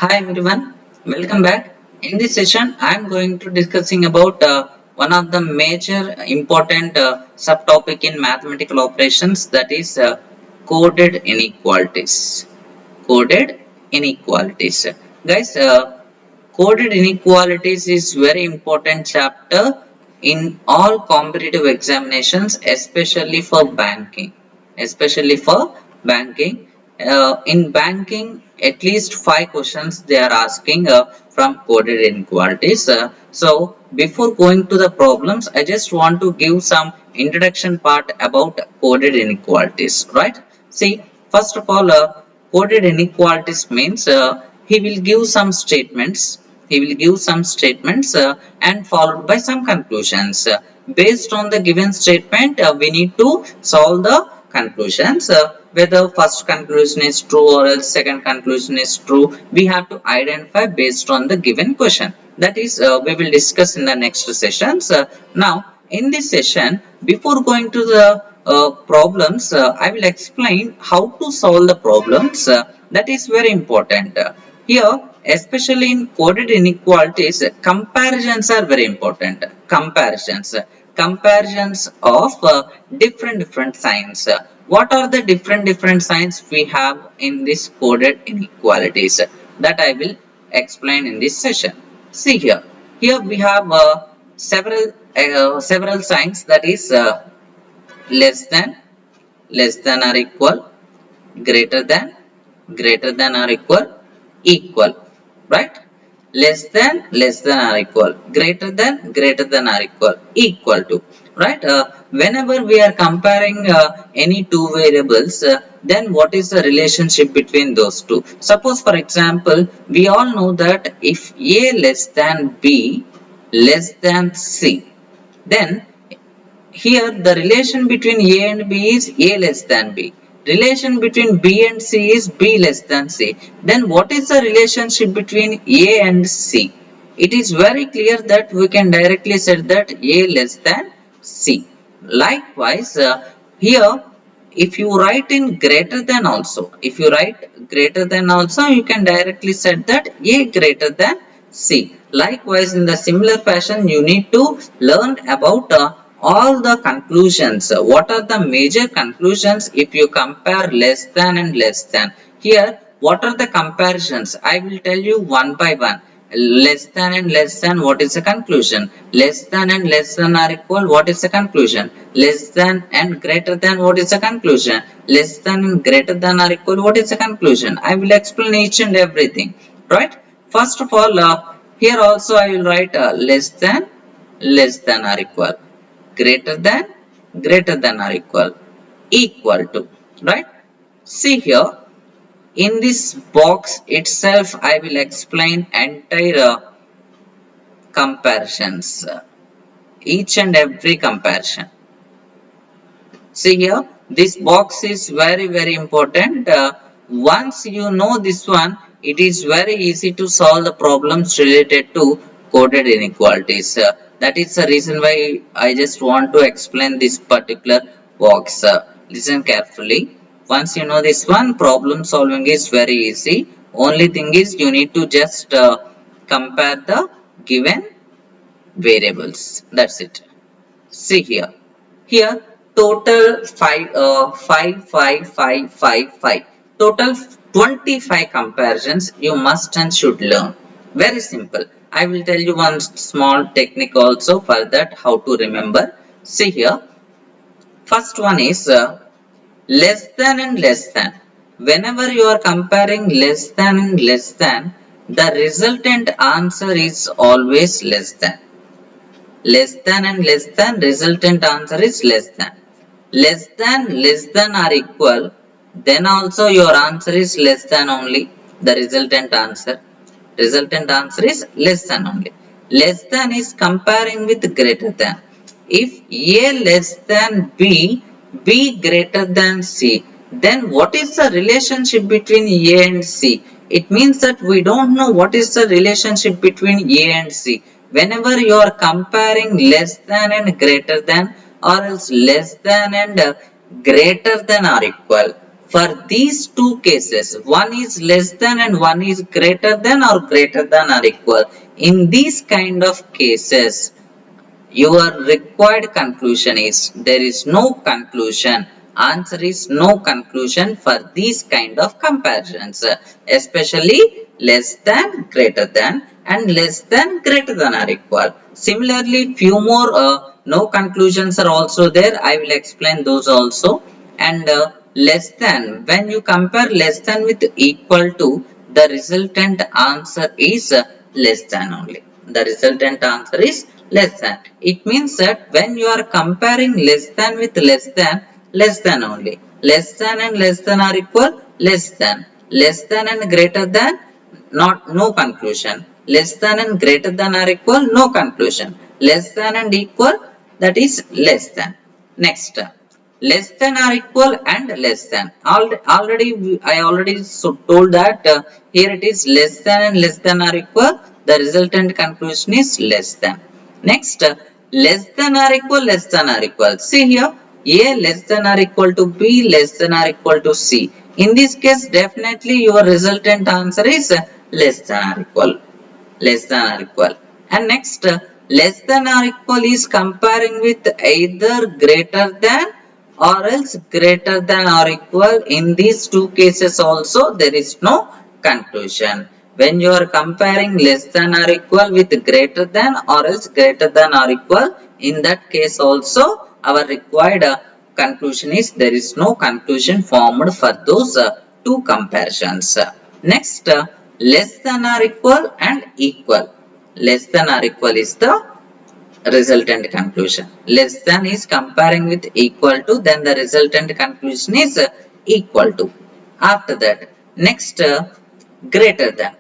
Hi everyone, welcome back. In this session, I am going to discussing about one of the major important subtopic in mathematical operations, that is coded inequalities. Coded inequalities, guys. Coded inequalities is very important chapter in all competitive examinations, especially for banking. Especially for banking. In banking, at least 5 questions they are asking from coded inequalities. So before going to the problems, I just want to give some introduction part about coded inequalities, right? See, first of all, coded inequalities means he will give some statements. And followed by some conclusions. Based on the given statement, we need to solve the conclusions. Whether first conclusion is true or else second conclusion is true, we have to identify based on the given question. That is, we will discuss in the next sessions. Now, in this session, before going to the problems, I will explain how to solve the problems. That is very important. Here, especially in coded inequalities, comparisons are very important. Comparisons of different signs. What are the different signs we have in this coded inequalities? That I will explain in this session. See here. Here we have several signs, that is less than or equal, greater than or equal, right? Less than or equal, greater than or equal to, right? Whenever we are comparing any two variables, then what is the relationship between those two? Suppose, for example, we all know that if a less than b less than c, then here the relation between A and B is A less than B. Relation between B and C is B less than C. Then what is the relationship between A and C? It is very clear that we can directly say that A less than C. Likewise, here if you write in greater than also, you can directly say that A greater than C. Likewise, in the similar fashion, you need to learn about all the conclusions. What are the major conclusions if you compare less than and less than? Here, what are the comparisons? I will tell you one by one. Less than and less than, what is the conclusion? Less than and less than are equal, what is the conclusion? Less than and greater than, what is the conclusion? Less than and greater than are equal, what is the conclusion? I will explain each and everything, right? First of all, here also I will write less than or equal, greater than or equal to, right? See here, in this box itself, I will explain entire comparisons, each and every comparison. See here, this box is very important. Once you know this one, it is very easy to solve the problems related to coded inequalities. That is the reason why I just want to explain this particular box. Listen carefully. Once you know this one, problem solving is very easy. Only thing is you need to just compare the given variables. That's it. See here. Here total 5. Total 25 comparisons you must and should learn. Very simple. I will tell you one small technique also for that, how to remember. See here. First one is less than and less than. Whenever you are comparing less than and less than, the resultant answer is always less than. Less than and less than, resultant answer is less than. Less than or equal, then also your answer is less than only, the resultant answer. Resultant answer is less than only. Less than is comparing with greater than. If A less than B, B greater than C, then what is the relationship between A and C? It means that we don't know what is the relationship between A and C. Whenever you are comparing less than and greater than, or else less than and greater than or equal. For these two cases, one is less than and one is greater than or greater than or equal. In these kind of cases, your required conclusion is there is no conclusion. Answer is no conclusion for these kind of comparisons, especially less than, greater than, and less than, greater than or equal. Similarly, few more no conclusions are also there. I will explain those also. And less than, when you compare less than with equal to, the resultant answer is less than only. The resultant answer is less than. It means that when you are comparing less than with less than only. Less than and less than are equal, less than. Less than and greater than, not no conclusion. Less than and greater than are equal, no conclusion. Less than and equal, that is less than. Next, less than or equal and less than. I already told that here it is less than and less than are equal. The resultant conclusion is less than. Next, less than or equal, less than or equal. See here, A less than or equal to B, less than or equal to C. In this case, definitely your resultant answer is less than or equal. Less than or equal. And next, less than or equal is comparing with either greater than or else greater than or equal. In these two cases also there is no conclusion. When you are comparing less than or equal with greater than or else greater than or equal, in that case also our required conclusion is there is no conclusion formed for those two comparisons. Next, less than or equal and equal. Less than or equal is the resultant conclusion. Less than is comparing with equal to, then the resultant conclusion is equal to. After that, next, greater than.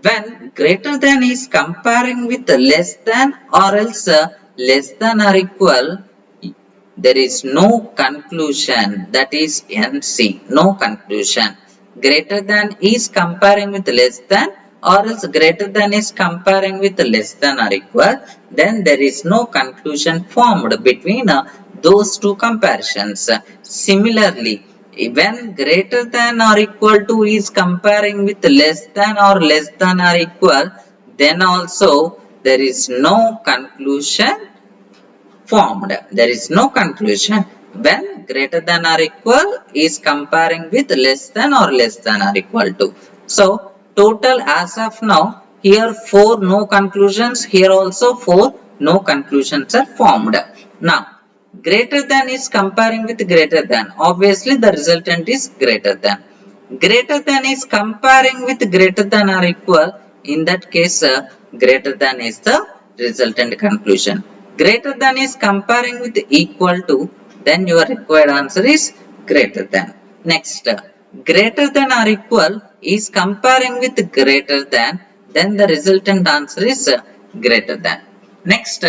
When greater than is comparing with less than or else less than or equal, there is no conclusion, that is NC, no conclusion. Greater than is comparing with less than or else greater than is comparing with less than or equal, then there is no conclusion formed between those two comparisons. Similarly, when greater than or equal to is comparing with less than or less than or equal, then also there is no conclusion formed. There is no conclusion when greater than or equal is comparing with less than or less than or equal to. So, total as of now, here 4 no conclusions, here also 4 no conclusions are formed. Now, greater than is comparing with greater than. Obviously, the resultant is greater than. Greater than is comparing with greater than or equal. In that case, greater than is the resultant conclusion. Greater than is comparing with equal to, then your required answer is greater than. Next, greater than or equal is comparing with greater than, then the resultant answer is greater than. Next,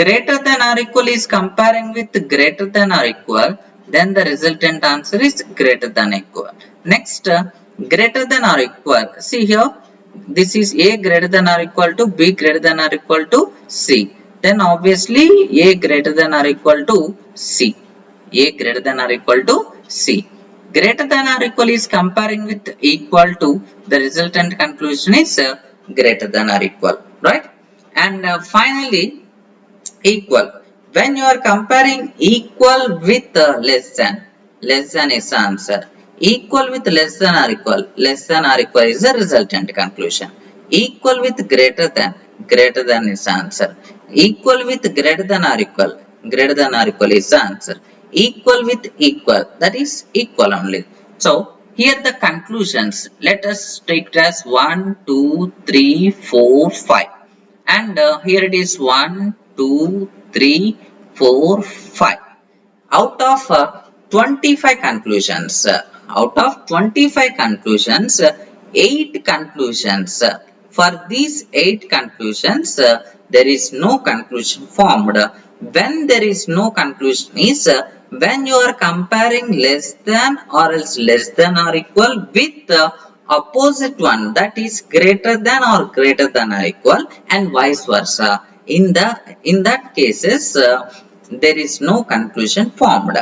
greater than or equal is comparing with greater than or equal, then the resultant answer is greater than equal. Next, greater than or equal. See here, this is A greater than or equal to B greater than or equal to C. Then obviously A greater than or equal to C. A greater than or equal to C. Greater than or equal is comparing with equal to, the resultant conclusion is greater than or equal, right? And finally, equal. When you are comparing equal with less than is the answer. Equal with less than or equal is the resultant conclusion. Equal with greater than is the answer. Equal with greater than or equal is the answer. Equal with equal, that is equal only. So, here the conclusions, let us take it as 1, 2, 3, 4, 5. And here it is 1, 2, 3, 4, 5. Out of 25 conclusions, 8 conclusions. For these 8 conclusions, there is no conclusion formed. When there is no conclusion is when you are comparing less than or else less than or equal with the opposite one, that is greater than or greater than or equal, and vice versa. In that cases, there is no conclusion formed.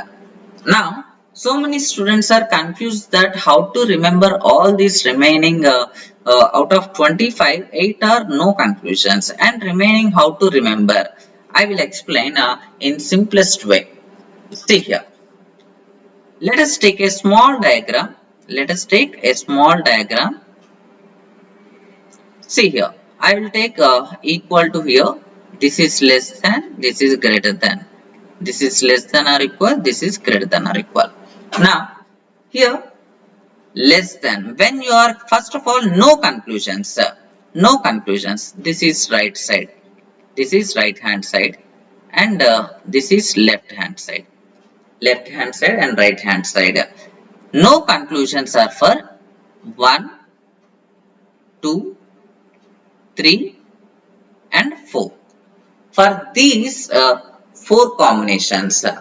Now, So many students are confused that how to remember all these remaining out of 25, 8 are no conclusions and remaining how to remember. I will explain in simplest way. See here. Let us take a small diagram. Let us take a small diagram. See here. I will take equal to here. This is less than, this is greater than. This is less than or equal, this is greater than or equal. Now, here less than, when you are, first of all, no conclusions, no conclusions. This is right side, this is right hand side, and this is left hand side, left hand side and right hand side. No conclusions are for 1, 2, 3 and 4. For these four combinations, and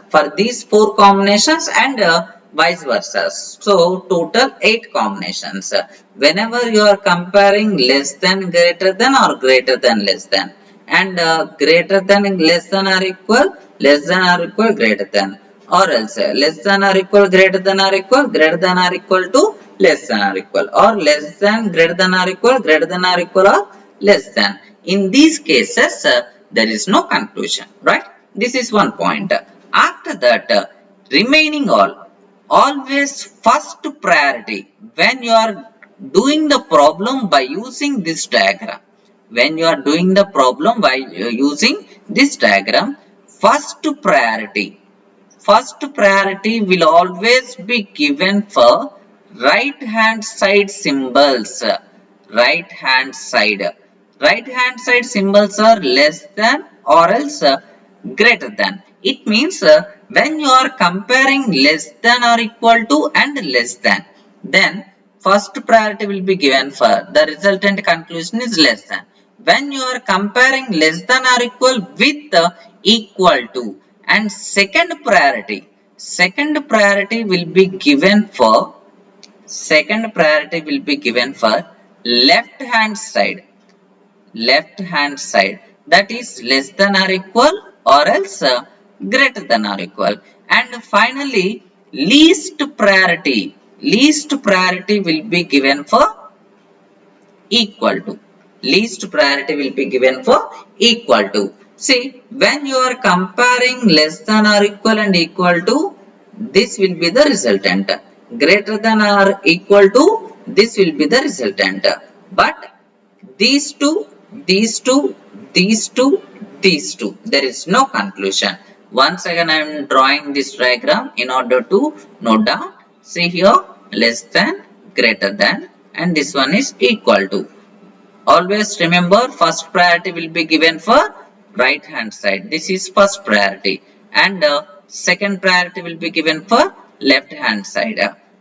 vice versa. So total 8 combinations. Whenever you are comparing less than, greater than, or greater than less than, and greater than less than or equal, less than or equal, greater than, or else less than or equal, greater than or equal, greater than or equal to less than or equal, or less than, greater than or equal, greater than or equal, or less than. In these cases, there is no conclusion, right? This is one point. After that, remaining all, always first priority when you are doing the problem by using this diagram. When you are doing the problem by using this diagram, first priority will always be given for right hand side symbols. Right hand side. Right hand side symbols are less than or else greater than. It means when you are comparing less than or equal to and less than, then first priority will be given for the resultant conclusion is less than. When you are comparing less than or equal with equal to, and second priority will be given for left hand side, that is less than or equal or else greater than or equal. And finally, least priority will be given for equal to. Least priority will be given for equal to. See, when you are comparing less than or equal and equal to, this will be the resultant. Greater than or equal to, this will be the resultant. But these two, these two, these two, these two, there is no conclusion. Once again, I am drawing this diagram in order to note down. See here, less than, greater than, and this one is equal to. Always remember, first priority will be given for right hand side. This is first priority, and second priority will be given for left hand side,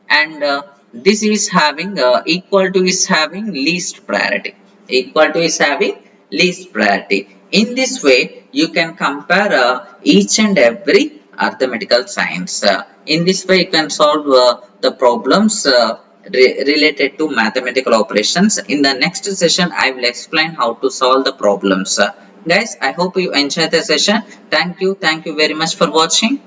and this is having equal to is having least priority. Equal to is having least priority. In this way, you can compare each and every arithmetical signs. In this way, you can solve the problems related to mathematical operations. In the next session, I will explain how to solve the problems. Guys, I hope you enjoy the session. Thank you very much for watching.